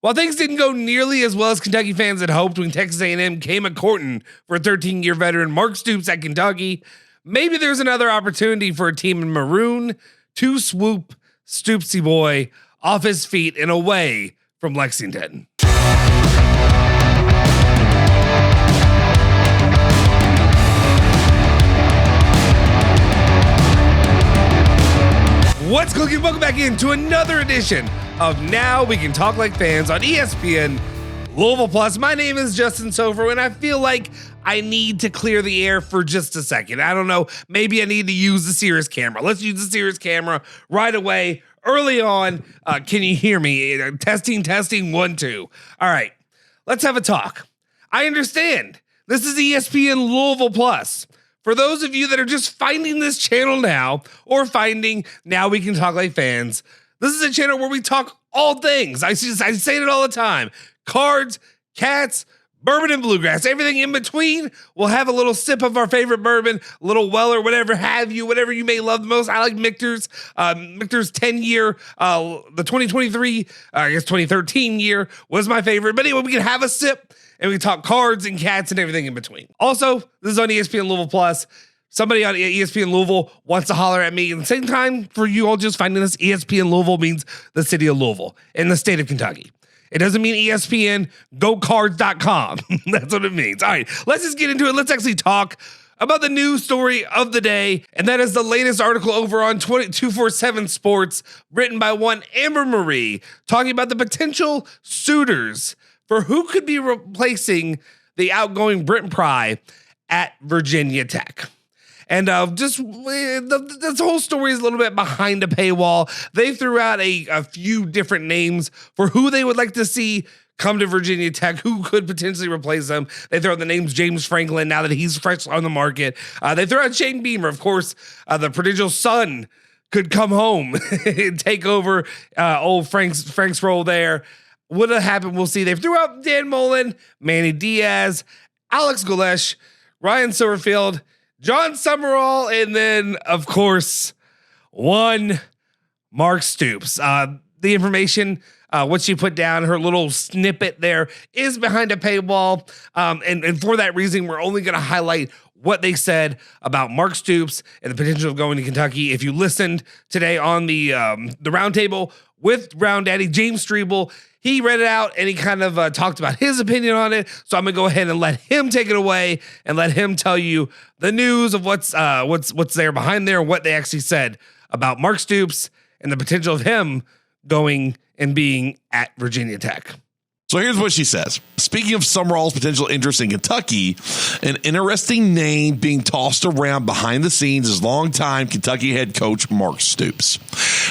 While things didn't go nearly as well as Kentucky fans had hoped when Texas A&M came a-courting for a 13-year veteran Mark Stoops at Kentucky, maybe there's another opportunity for a team in maroon to swoop Stoopsy boy off his feet and away from Lexington. What's cooking? Welcome back into another edition of Now We Can Talk Like Fans on ESPN Louisville Plus. My name is Justin Sofer, and I feel like I need to clear the air for just a second. I don't know. Maybe I need to use the Sirius camera. Let's use the Sirius camera right away. Early on, can you hear me? Testing, 1, 2. All right, let's have a talk. I understand. This is ESPN Louisville Plus. For those of you that are just finding this channel now or finding Now We Can Talk Like Fans, this is a channel where we talk all things. I say it all the time. Cards, cats, bourbon and bluegrass, everything in between. We'll have a little sip of our favorite bourbon, a little Weller, whatever you may love the most. I like Michter's 10-year, the 2023, 2013 year was my favorite. But anyway, we can have a sip and we can talk cards and cats and everything in between. Also, this is on ESPN Louisville Plus. Somebody on ESPN Louisville wants to holler at me. At the same time, for you all just finding this, ESPN Louisville means the city of Louisville in the state of Kentucky. It doesn't mean ESPN, gocards.com. That's what it means. All right, let's just get into it. Let's actually talk about the news story of the day, and that is the latest article over on 247 Sports, written by one Amber Marie, talking about the potential suitors for who could be replacing the outgoing Brenton Pry at Virginia Tech. And this whole story is a little bit behind a paywall. They threw out a few different names for who they would like to see come to Virginia Tech, who could potentially replace them. They throw out the names James Franklin, now that he's fresh on the market. They throw out Shane Beamer. Of course, the prodigal son could come home and take over old Frank's role there. What have happened, we'll see. They threw out Dan Mullen, Manny Diaz, Alex Golesh, Ryan Silverfield, John Summerall, and then, of course, one Mark Stoops. The information, what she put down, her little snippet there, is behind a paywall. And for that reason, we're only going to highlight what they said about Mark Stoops and the potential of going to Kentucky. If you listened today on the roundtable with Round Daddy James Strebel, he read it out and he kind of talked about his opinion on it. So I'm gonna go ahead and let him take it away and let him tell you the news of what's there behind there, what they actually said about Mark Stoops and the potential of him going and being at Virginia Tech. So here's what she says. Speaking of Summerall's potential interest in Kentucky, an interesting name being tossed around behind the scenes is longtime Kentucky head coach Mark Stoops.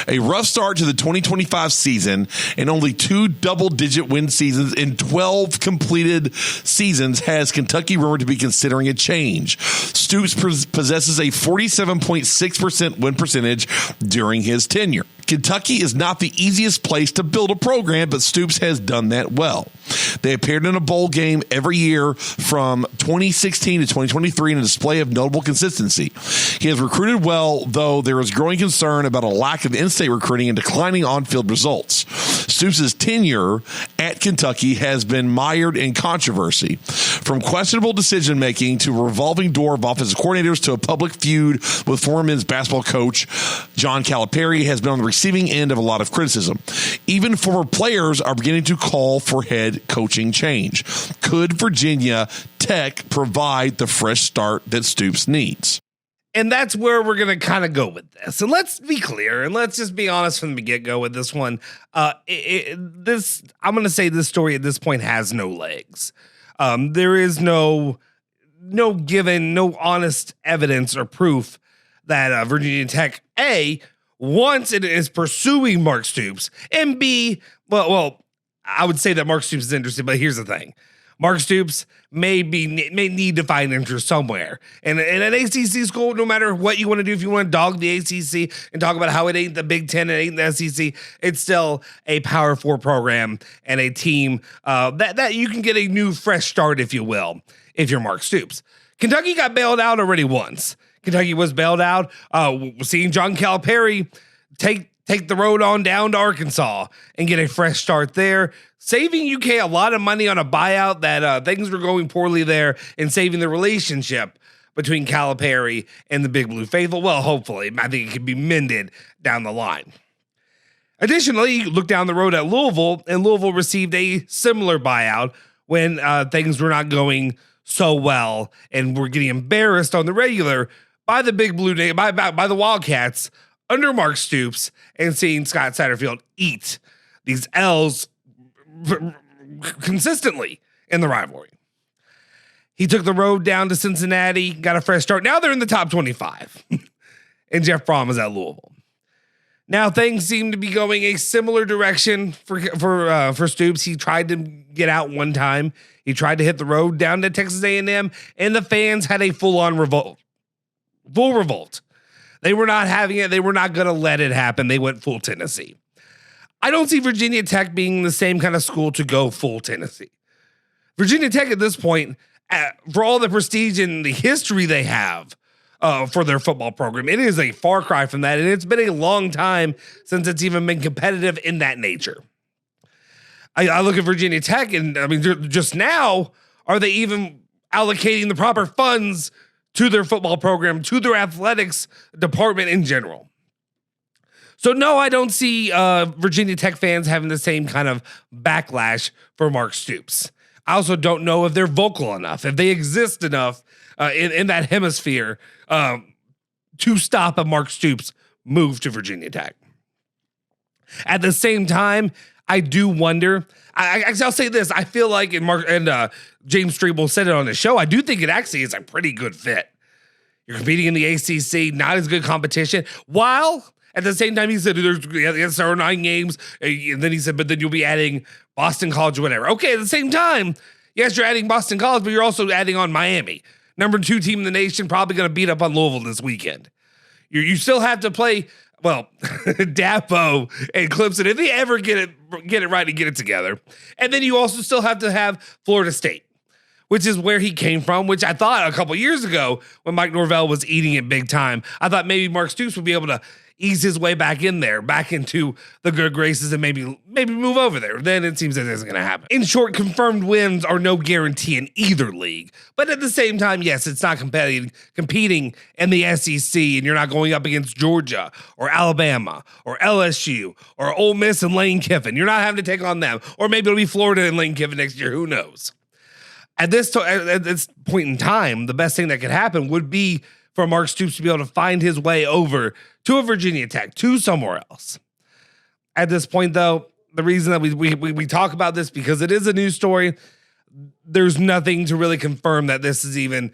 A rough start to the 2025 season and only 2 double-digit win seasons in 12 completed seasons has Kentucky rumored to be considering a change. Stoops possesses a 47.6% win percentage during his tenure. Kentucky is not the easiest place to build a program, but Stoops has done that well. They appeared in a bowl game every year from 2016 to 2023 in a display of notable consistency. He has recruited well, though there is growing concern about a lack of in-state recruiting and declining on-field results. Stoops' tenure at Kentucky has been mired in controversy. From questionable decision-making to a revolving door of offensive coordinators to a public feud with former men's basketball coach John Calipari has been on the receiving end of a lot of criticism. Even former players are beginning to call for head coaching change. Could Virginia Tech provide the fresh start that Stoops needs? And that's where we're going to kind of go with this. And let's be clear and let's just be honest from the get-go with this one. I'm going to say this story at this point has no legs. There is no honest evidence or proof that Virginia Tech, A, once it is pursuing Mark Stoops, and B, well, I would say that Mark Stoops is interested, but here's the thing. Mark Stoops may need to find interest somewhere. And in an ACC school, no matter what you want to do, if you want to dog the ACC and talk about how it ain't the Big Ten, it ain't the SEC, it's still a Power 4 program and a team that you can get a new fresh start, if you will, if you're Mark Stoops. Kentucky got bailed out already once. Kentucky was bailed out. Seeing John Calipari take take the road on down to Arkansas and get a fresh start there, saving UK a lot of money on a buyout that things were going poorly there, and saving the relationship between Calipari and the Big Blue Faithful. Well, hopefully. I think it can be mended down the line. Additionally, you look down the road at Louisville, and Louisville received a similar buyout when things were not going so well and were getting embarrassed on the regular by the Big Blue by the Wildcats under Mark Stoops, and seeing Scott Satterfield eat these L's consistently in the rivalry. He took the road down to Cincinnati, got a fresh start. Now they're in the top 25, and Jeff Brom is at Louisville. Now things seem to be going a similar direction for Stoops. He tried to get out one time. He tried to hit the road down to Texas A&M, and the fans had a full revolt. They were not having it. They were not going to let it happen. They went full Tennessee. I don't see Virginia Tech being the same kind of school to go full Tennessee. Virginia Tech at this point, for all the prestige and the history they have for their football program, it is a far cry from that. And it's been a long time since it's even been competitive in that nature. I look at Virginia Tech, and I mean, just now, are they even allocating the proper funds to their football program, to their athletics department in general? So no, I don't see Virginia Tech fans having the same kind of backlash for Mark Stoops. I also don't know if they're vocal enough, if they exist enough in that hemisphere to stop a Mark Stoops move to Virginia Tech. At the same time, I do wonder. I'll say this: I feel like, James Strebel said it on the show, I do think it actually is a pretty good fit. You're competing in the ACC, not as good competition, while at the same time he said there are 9 games, and then he said, but then you'll be adding Boston College or whatever. Okay, at the same time, yes, you're adding Boston College, but you're also adding on Miami, number 2 team in the nation, probably going to beat up on Louisville this weekend. You still have to play. Well, Dapo and Clemson, if they ever get it right and get it together. And then you also still have to have Florida State, which is where he came from, which I thought a couple years ago when Mike Norvell was eating it big time, I thought maybe Mark Stoops would be able to ease his way back in there, back into the good graces, and maybe move over there. Then it seems that isn't going to happen. In short, confirmed wins are no guarantee in either league. But at the same time, yes, it's not competing in the SEC, and you're not going up against Georgia or Alabama or LSU or Ole Miss and Lane Kiffin. You're not having to take on them. Or maybe it'll be Florida and Lane Kiffin next year. Who knows? At this point in time, the best thing that could happen would be for Mark Stoops to be able to find his way over to a Virginia Tech, to somewhere else. At this point, though, the reason that we talk about this, because it is a news story, there's nothing to really confirm that this is even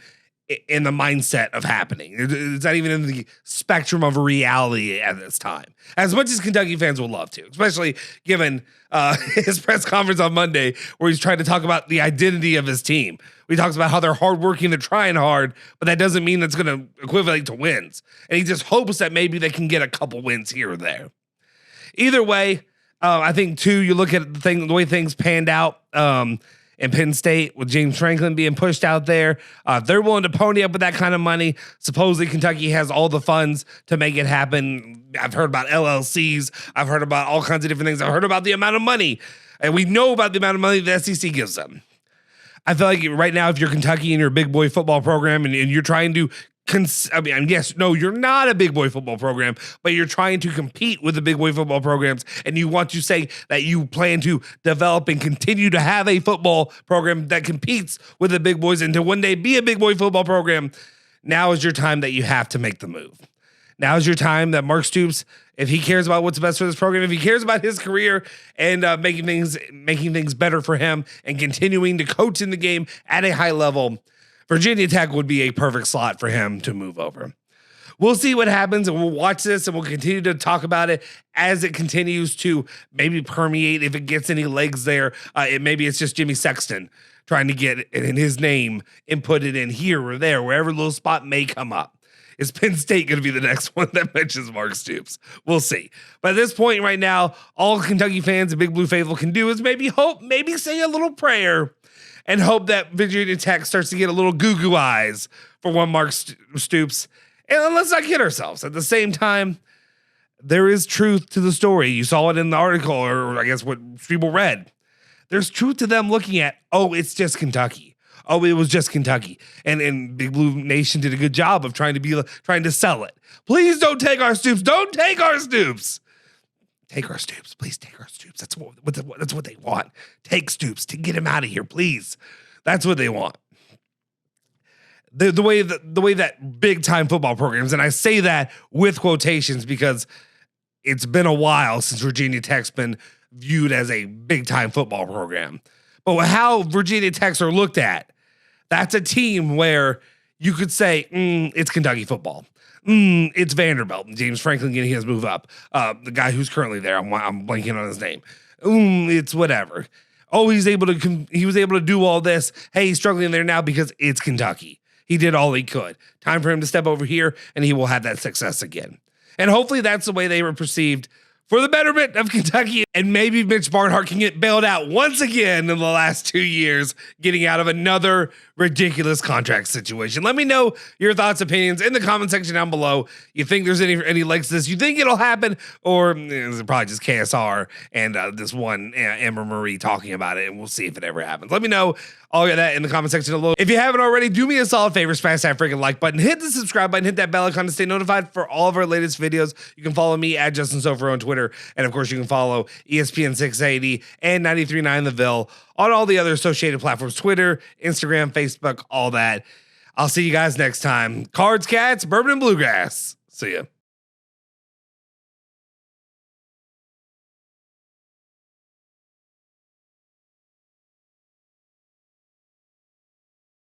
in the mindset of happening. It's not even in the spectrum of reality at this time, as much as Kentucky fans would love to, especially given his press conference on Monday, where he's trying to talk about the identity of his team. He talks about how they're hardworking, they're trying hard, but that doesn't mean that's going to equivalent to wins. And he just hopes that maybe they can get a couple wins here or there. Either way, I think, too, you look at the way things panned out in Penn State with James Franklin being pushed out there. They're willing to pony up with that kind of money. Supposedly Kentucky has all the funds to make it happen. I've heard about LLCs. I've heard about all kinds of different things. I've heard about the amount of money, and we know about the amount of money the SEC gives them. I feel like right now, if you're Kentucky and you're a big boy football program and you're trying to you're not a big boy football program, but you're trying to compete with the big boy football programs, and you want to say that you plan to develop and continue to have a football program that competes with the big boys and to one day be a big boy football program. Now is your time that you have to make the move. Now is your time that Mark Stoops, if he cares about what's best for this program, if he cares about his career and making things better for him and continuing to coach in the game at a high level, Virginia Tech would be a perfect slot for him to move over. We'll see what happens, and we'll watch this, and we'll continue to talk about it as it continues to maybe permeate, if it gets any legs there. Maybe it's just Jimmy Sexton trying to get in his name and put it in here or there, wherever little spot may come up. Is Penn State going to be the next one that mentions Mark Stoops? We'll see. But at this point right now, all Kentucky fans and Big Blue Faithful can do is maybe hope, maybe say a little prayer, and hope that Virginia Tech starts to get a little goo-goo eyes for one Mark Stoops. And let's not kid ourselves. At the same time, there is truth to the story. You saw it in the article, or I guess what people read. There's truth to them looking at, oh, it's just Kentucky. Oh, it was just Kentucky. And Big Blue Nation did a good job of trying to sell it. Please don't take our Stoops. Don't take our Stoops. Take our Stoops. Please take our Stoops. That's what they want. Take Stoops to get him out of here, please. That's what they want. The way that big time football programs, and I say that with quotations because it's been a while since Virginia Tech's been viewed as a big time football program. But how Virginia Techs are looked at, that's a team where you could say, it's Kentucky football. It's Vanderbilt. James Franklin getting his move up. The guy who's currently there, I'm blanking on his name. It's whatever. Oh, he was able to do all this. Hey, he's struggling there now because it's Kentucky. He did all he could. Time for him to step over here, and he will have that success again. And hopefully that's the way they were perceived for the betterment of Kentucky. And maybe Mitch Barnhart can get bailed out once again in the last 2 years, getting out of another ridiculous contract situation. Let me know your thoughts, opinions in the comment section down below. You think there's any legs to this? You think it'll happen? Or is it probably just KSR and this one Amber Marie talking about it, and we'll see if it ever happens. Let me know all of that in the comment section below. If you haven't already, do me a solid favor, smash that freaking like button, hit the subscribe button, hit that bell icon to stay notified for all of our latest videos. You can follow me at Justin Sofer on Twitter, and of course you can follow ESPN 680 and 93.9 The Ville on all the other associated platforms, Twitter, Instagram, Facebook, all that. I'll see you guys next time. Cards, Cats, Bourbon, and Bluegrass. See ya.